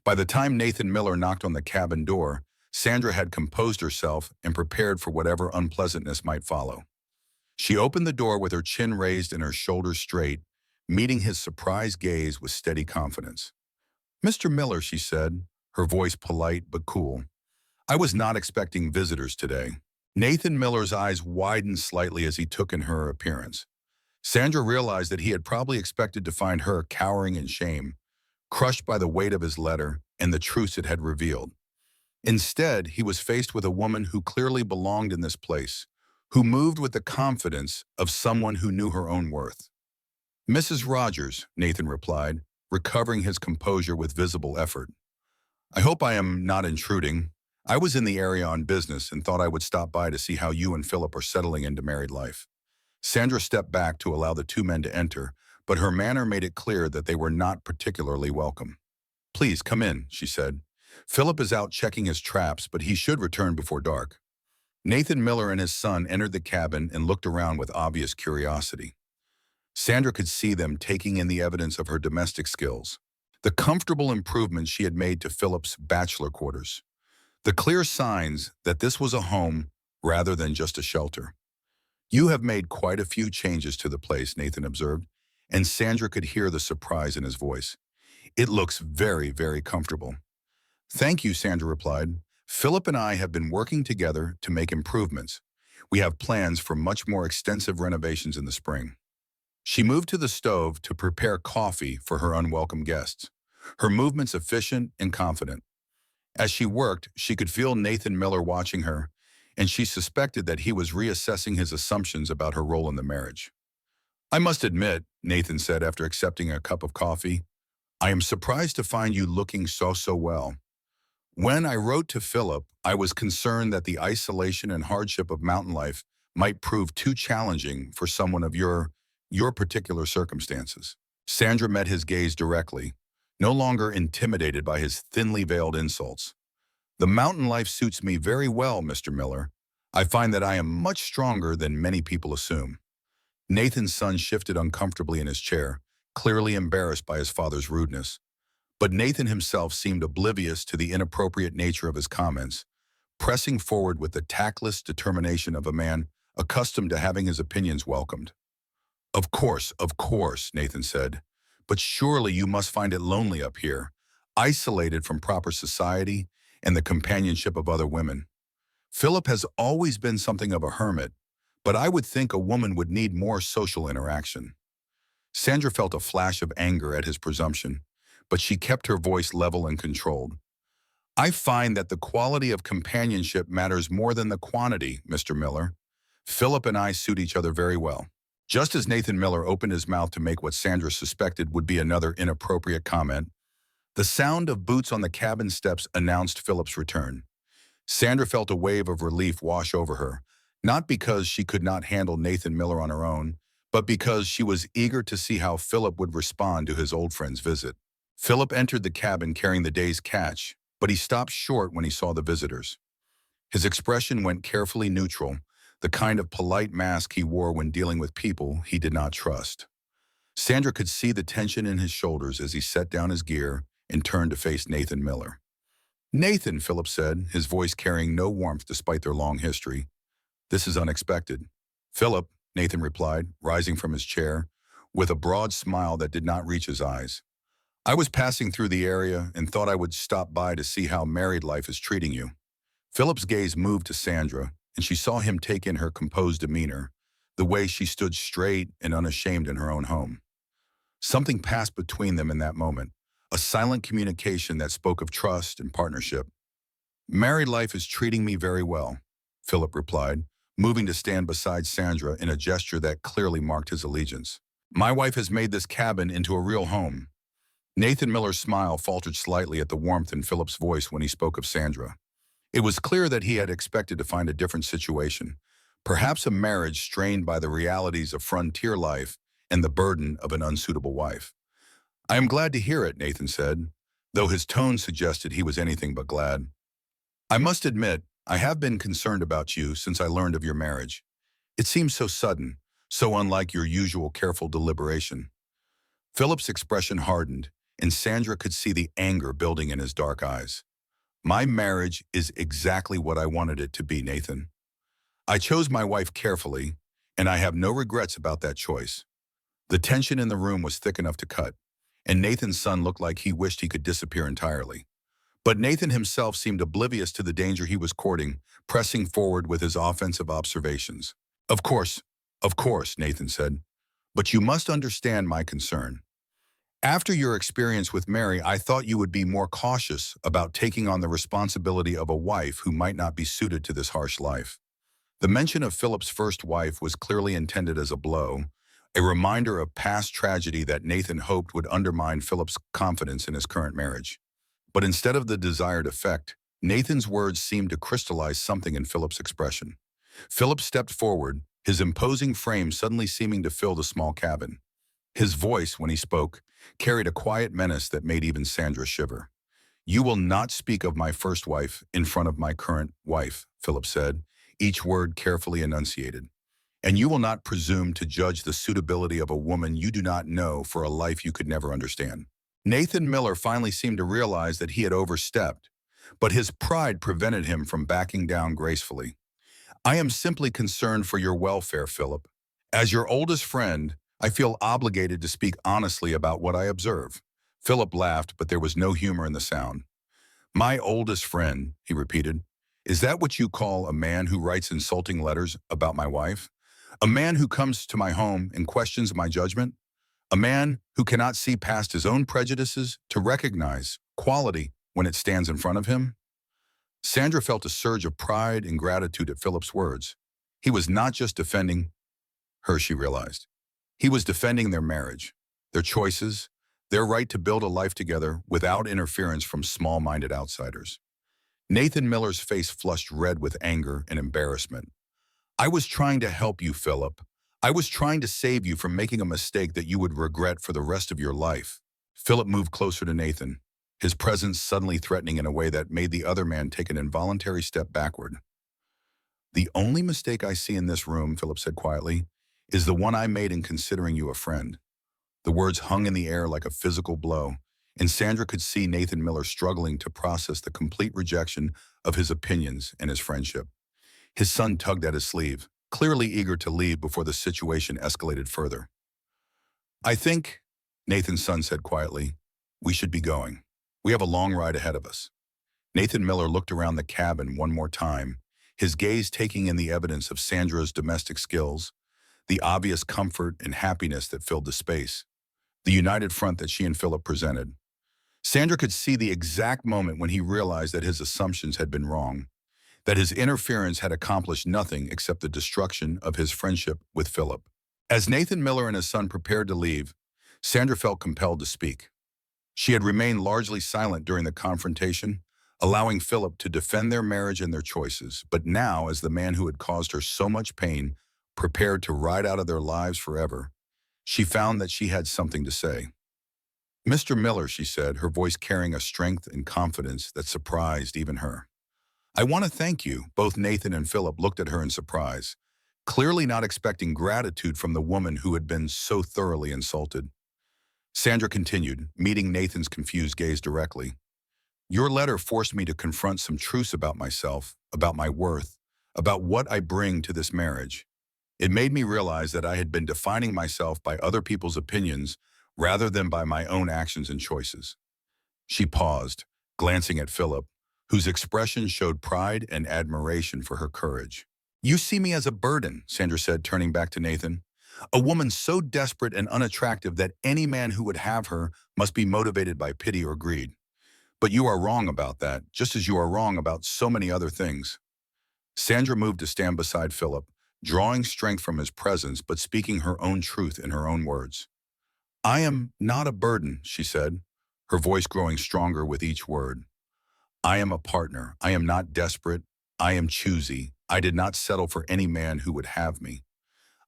Speaker 1: By the time Nathan Miller knocked on the cabin door, Sandra had composed herself and prepared for whatever unpleasantness might follow. She opened the door with her chin raised and her shoulders straight, meeting his surprised gaze with steady confidence. "Mr. Miller," she said, her voice polite but cool. "I was not expecting visitors today." Nathan Miller's eyes widened slightly as he took in her appearance. Sandra realized that he had probably expected to find her cowering in shame, crushed by the weight of his letter and the truths it had revealed. Instead, he was faced with a woman who clearly belonged in this place, who moved with the confidence of someone who knew her own worth. "Mrs. Rogers," Nathan replied, recovering his composure with visible effort. "I hope I am not intruding. I was in the area on business and thought I would stop by to see how you and Philip are settling into married life." Sandra stepped back to allow the two men to enter, but her manner made it clear that they were not particularly welcome. "Please come in," she said. "Philip is out checking his traps, but he should return before dark." Nathan Miller and his son entered the cabin and looked around with obvious curiosity. Sandra could see them taking in the evidence of her domestic skills, the comfortable improvements she had made to Philip's bachelor quarters, the clear signs that this was a home rather than just a shelter. "You have made quite a few changes to the place," Nathan observed, and Sandra could hear the surprise in his voice. "It looks very, very comfortable." "Thank you," Sandra replied. "Philip and I have been working together to make improvements. We have plans for much more extensive renovations in the spring." She moved to the stove to prepare coffee for her unwelcome guests, her movements efficient and confident. As she worked, she could feel Nathan Miller watching her, and she suspected that he was reassessing his assumptions about her role in the marriage. "I must admit," Nathan said after accepting a cup of coffee, "I am surprised to find you looking so well. When I wrote to Philip, I was concerned that the isolation and hardship of mountain life might prove too challenging for someone of your particular circumstances." Sandra met his gaze directly, no longer intimidated by his thinly veiled insults. "The mountain life suits me very well, Mr. Miller. I find that I am much stronger than many people assume." Nathan's son shifted uncomfortably in his chair, clearly embarrassed by his father's rudeness. But Nathan himself seemed oblivious to the inappropriate nature of his comments, pressing forward with the tactless determination of a man accustomed to having his opinions welcomed. Of course," Nathan said. "But surely you must find it lonely up here, isolated from proper society and the companionship of other women. Philip has always been something of a hermit, but I would think a woman would need more social interaction." Sandra felt a flash of anger at his presumption, but she kept her voice level and controlled. "I find that the quality of companionship matters more than the quantity, Mr. Miller. Philip and I suit each other very well." Just as Nathan Miller opened his mouth to make what Sandra suspected would be another inappropriate comment, the sound of boots on the cabin steps announced Philip's return. Sandra felt a wave of relief wash over her, not because she could not handle Nathan Miller on her own, but because she was eager to see how Philip would respond to his old friend's visit. Philip entered the cabin carrying the day's catch, but he stopped short when he saw the visitors. His expression went carefully neutral, the kind of polite mask he wore when dealing with people he did not trust. Sandra could see the tension in his shoulders as he set down his gear and turned to face Nathan Miller. "Nathan," Philip said, his voice carrying no warmth despite their long history. "This is unexpected." "Philip," Nathan replied, rising from his chair, with a broad smile that did not reach his eyes. "I was passing through the area and thought I would stop by to see how married life is treating you." Philip's gaze moved to Sandra, and she saw him take in her composed demeanor, the way she stood straight and unashamed in her own home. Something passed between them in that moment, a silent communication that spoke of trust and partnership. "Married life is treating me very well," Philip replied, moving to stand beside Sandra in a gesture that clearly marked his allegiance. "My wife has made this cabin into a real home." Nathan Miller's smile faltered slightly at the warmth in Philip's voice when he spoke of Sandra. It was clear that he had expected to find a different situation, perhaps a marriage strained by the realities of frontier life and the burden of an unsuitable wife. "I am glad to hear it," Nathan said, though his tone suggested he was anything but glad. "I must admit, I have been concerned about you since I learned of your marriage. It seems so sudden, so unlike your usual careful deliberation." Philip's expression hardened, and Sandra could see the anger building in his dark eyes. "My marriage is exactly what I wanted it to be, Nathan. I chose my wife carefully, and I have no regrets about that choice." The tension in the room was thick enough to cut, and Nathan's son looked like he wished he could disappear entirely. But Nathan himself seemed oblivious to the danger he was courting, pressing forward with his offensive observations. Of course," Nathan said, "but you must understand my concern. After your experience with Mary, I thought you would be more cautious about taking on the responsibility of a wife who might not be suited to this harsh life." The mention of Philip's first wife was clearly intended as a blow, a reminder of past tragedy that Nathan hoped would undermine Philip's confidence in his current marriage. But instead of the desired effect, Nathan's words seemed to crystallize something in Philip's expression. Philip stepped forward, his imposing frame suddenly seeming to fill the small cabin. His voice, when he spoke, carried a quiet menace that made even Sandra shiver. "You will not speak of my first wife in front of my current wife," Philip said, each word carefully enunciated. "And you will not presume to judge the suitability of a woman you do not know for a life you could never understand." Nathan Miller finally seemed to realize that he had overstepped, but his pride prevented him from backing down gracefully. "I am simply concerned for your welfare, Philip. As your oldest friend, I feel obligated to speak honestly about what I observe." Philip laughed, but there was no humor in the sound. "My oldest friend," he repeated. "Is that what you call a man who writes insulting letters about my wife? A man who comes to my home and questions my judgment? A man who cannot see past his own prejudices to recognize quality when it stands in front of him?" Sandra felt a surge of pride and gratitude at Philip's words. He was not just defending her, she realized. He was defending their marriage, their choices, their right to build a life together without interference from small-minded outsiders. Nathan Miller's face flushed red with anger and embarrassment. "I was trying to help you, Philip. I was trying to save you from making a mistake that you would regret for the rest of your life." Philip moved closer to Nathan, his presence suddenly threatening in a way that made the other man take an involuntary step backward. "The only mistake I see in this room," Philip said quietly, "is the one I made in considering you a friend." The words hung in the air like a physical blow, and Sandra could see Nathan Miller struggling to process the complete rejection of his opinions and his friendship. His son tugged at his sleeve, clearly eager to leave before the situation escalated further. "I think," Nathan's son said quietly, "we should be going. We have a long ride ahead of us." Nathan Miller looked around the cabin one more time, his gaze taking in the evidence of Sandra's domestic skills, the obvious comfort and happiness that filled the space, the united front that she and Philip presented. Sandra could see the exact moment when he realized that his assumptions had been wrong, that his interference had accomplished nothing except the destruction of his friendship with Philip. As Nathan Miller and his son prepared to leave, Sandra felt compelled to speak. She had remained largely silent during the confrontation, allowing Philip to defend their marriage and their choices, but now, as the man who had caused her so much pain prepared to ride out of their lives forever, she found that she had something to say. "Mr. Miller," she said, her voice carrying a strength and confidence that surprised even her. "I want to thank you." Both Nathan and Philip looked at her in surprise, clearly not expecting gratitude from the woman who had been so thoroughly insulted. Sandra continued, meeting Nathan's confused gaze directly. "Your letter forced me to confront some truths about myself, about my worth, about what I bring to this marriage. It made me realize that I had been defining myself by other people's opinions rather than by my own actions and choices." She paused, glancing at Philip, whose expression showed pride and admiration for her courage. "You see me as a burden," Sandra said, turning back to Nathan. "A woman so desperate and unattractive that any man who would have her must be motivated by pity or greed. But you are wrong about that, just as you are wrong about so many other things." Sandra moved to stand beside Philip, drawing strength from his presence but speaking her own truth in her own words. "I am not a burden," she said, her voice growing stronger with each word. "I am a partner. I am not desperate. I am choosy. I did not settle for any man who would have me.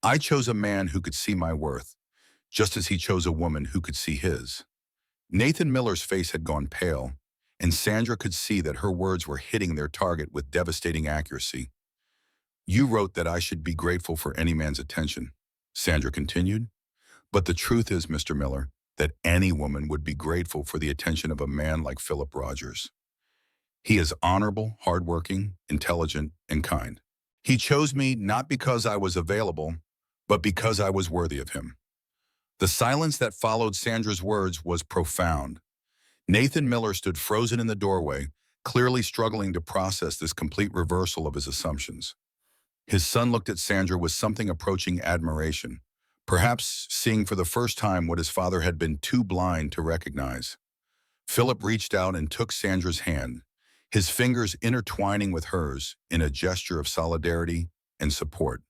Speaker 1: I chose a man who could see my worth, just as he chose a woman who could see his." Nathan Miller's face had gone pale, and Sandra could see that her words were hitting their target with devastating accuracy. "You wrote that I should be grateful for any man's attention," Sandra continued. "But the truth is, Mr. Miller, that any woman would be grateful for the attention of a man like Philip Rogers. He is honorable, hardworking, intelligent, and kind. He chose me not because I was available, but because I was worthy of him." The silence that followed Sandra's words was profound. Nathan Miller stood frozen in the doorway, clearly struggling to process this complete reversal of his assumptions. His son looked at Sandra with something approaching admiration, perhaps seeing for the first time what his father had been too blind to recognize. Philip reached out and took Sandra's hand, his fingers intertwining with hers in a gesture of solidarity and support.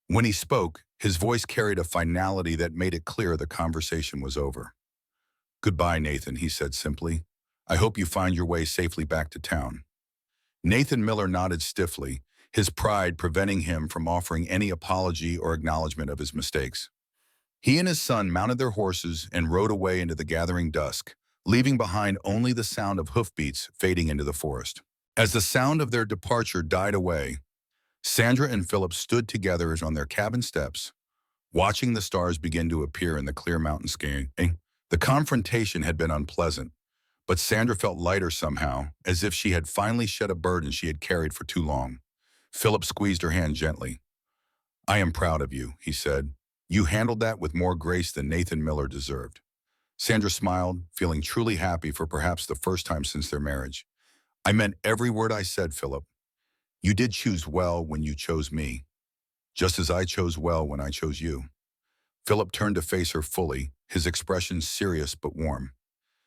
Speaker 1: When he spoke, his voice carried a finality that made it clear the conversation was over. "Goodbye, Nathan," he said simply. "I hope you find your way safely back to town." Nathan Miller nodded stiffly, his pride preventing him from offering any apology or acknowledgement of his mistakes. He and his son mounted their horses and rode away into the gathering dusk, leaving behind only the sound of hoofbeats fading into the forest. As the sound of their departure died away, Sandra and Philip stood together on their cabin steps, watching the stars begin to appear in the clear mountain sky. The confrontation had been unpleasant, but Sandra felt lighter somehow, as if she had finally shed a burden she had carried for too long. Philip squeezed her hand gently. "I am proud of you," he said. "You handled that with more grace than Nathan Miller deserved." Sandra smiled, feeling truly happy for perhaps the first time since their marriage. "I meant every word I said, Philip. You did choose well when you chose me, just as I chose well when I chose you." Philip turned to face her fully, his expression serious but warm.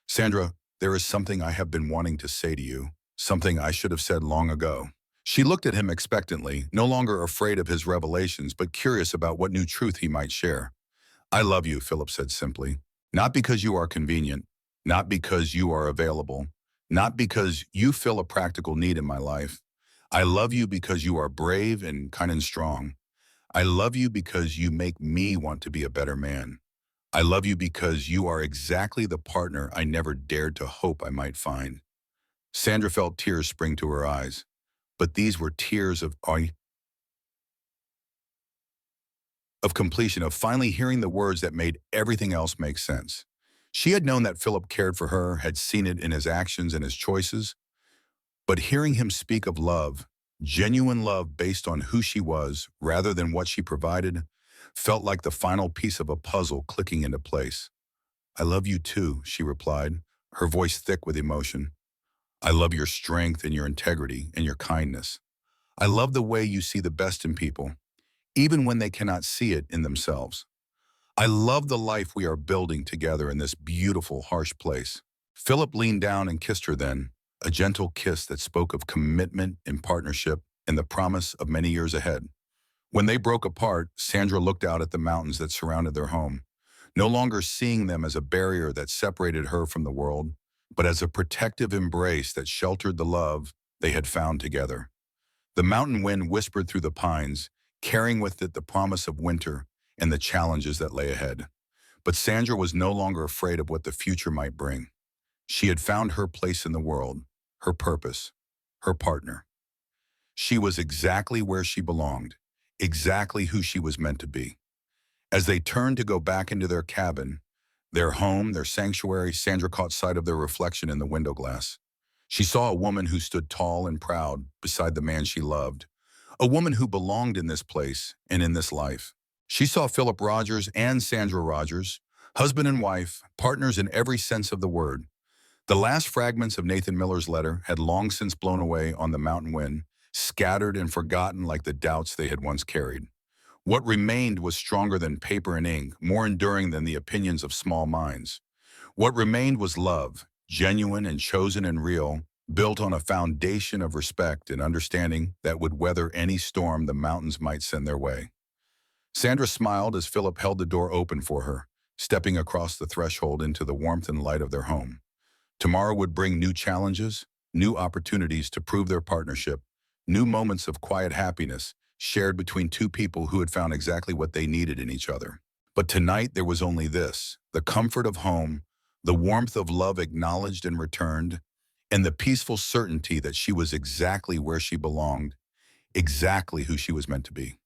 Speaker 1: "Sandra, there is something I have been wanting to say to you, something I should have said long ago." She looked at him expectantly, no longer afraid of his revelations, but curious about what new truth he might share. "I love you," Philip said simply. "Not because you are convenient, not because you are available, not because you fill a practical need in my life. I love you because you are brave and kind and strong. I love you because you make me want to be a better man. I love you because you are exactly the partner I never dared to hope I might find." Sandra felt tears spring to her eyes, but these were tears of completion, of finally hearing the words that made everything else make sense. She had known that Philip cared for her, had seen it in his actions and his choices, but hearing him speak of love, genuine love based on who she was rather than what she provided, felt like the final piece of a puzzle clicking into place. "I love you too," she replied, her voice thick with emotion. "I love your strength and your integrity and your kindness. I love the way you see the best in people, even when they cannot see it in themselves. I love the life we are building together in this beautiful, harsh place." Philip leaned down and kissed her then, a gentle kiss that spoke of commitment and partnership and the promise of many years ahead. When they broke apart, Sandra looked out at the mountains that surrounded their home, no longer seeing them as a barrier that separated her from the world, but as a protective embrace that sheltered the love they had found together. The mountain wind whispered through the pines, carrying with it the promise of winter and the challenges that lay ahead. But Sandra was no longer afraid of what the future might bring. She had found her place in the world, her purpose, her partner. She was exactly where she belonged, exactly who she was meant to be. As they turned to go back into their cabin, their home, their sanctuary, Sandra caught sight of their reflection in the window glass. She saw a woman who stood tall and proud beside the man she loved, a woman who belonged in this place and in this life. She saw Philip Rogers and Sandra Rogers, husband and wife, partners in every sense of the word. The last fragments of Nathan Miller's letter had long since blown away on the mountain wind, scattered and forgotten like the doubts they had once carried. What remained was stronger than paper and ink, more enduring than the opinions of small minds. What remained was love, genuine and chosen and real, built on a foundation of respect and understanding that would weather any storm the mountains might send their way. Sandra smiled as Philip held the door open for her, stepping across the threshold into the warmth and light of their home. Tomorrow would bring new challenges, new opportunities to prove their partnership, new moments of quiet happiness shared between two people who had found exactly what they needed in each other. But tonight there was only this: the comfort of home, the warmth of love acknowledged and returned, and the peaceful certainty that she was exactly where she belonged, exactly who she was meant to be.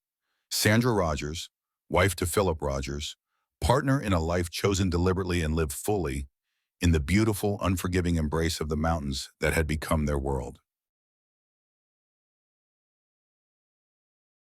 Speaker 1: Sandra Rogers, wife to Philip Rogers, partner in a life chosen deliberately and lived fully in the beautiful, unforgiving embrace of the mountains that had become their world.